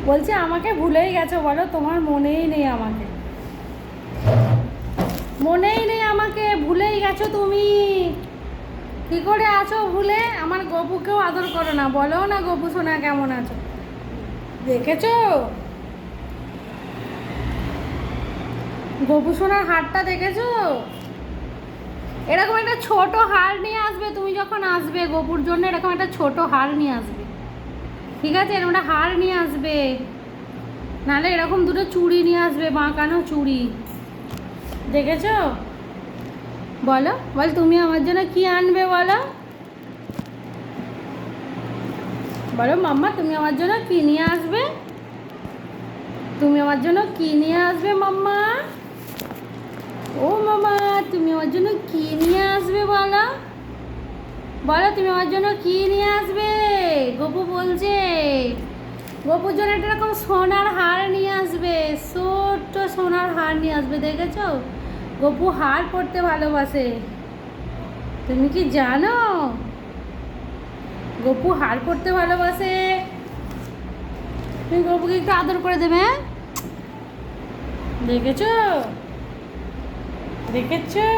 বলছি আমাকে ভুলেই গেছো বলো, তোমার মনেই নেই আমাকে, মনেই নেই আমাকে, ভুলেই গেছো তুমি। কি করে আছো ভুলে? আমার গপুকেও আদর করো না, বলো না গপু সোনা কেমন আছো। দেখেছো গপু সোনার হারটা দেখেছো? এরকম একটা ছোট হার নিয়ে আসবে তুমি যখন আসবে গপুর জন্য, এরকম একটা ছোট হার নিয়ে আসবে, ঠিক আছে? এরকম একটা হার নিয়ে আসবে, নাহলে এরকম দুটো চুড়ি নিয়ে আসবে, বাঁকানো চুড়ি। দেখেছো? বলো বল, তুমি আমার জন্য কি আনবে বলো, বলো মাম্মা, তুমি আমার জন্য কি নিয়ে আসবে? তুমি আমার জন্য কি নিয়ে আসবে মাম্মা? ও মামা, তুমি আমার জন্য কি নিয়ে আসবে বলো, বলো তুমি আমার জন্য কি নিয়ে আসবে? গপু বলছে গপুর জন্য একটা এরকম সোনার হার নিয়ে আসবে, ছোট্ট সোনার হার নিয়ে আসবে। দেখেছো? গপু হার পরতে ভালোবাসে, তুমি কি জানো? গপু হার পরতে ভালোবাসে। তুমি গপুকে একটু আদর করে দেবে, হ্যাঁ? দেখেছো? দেখেছো?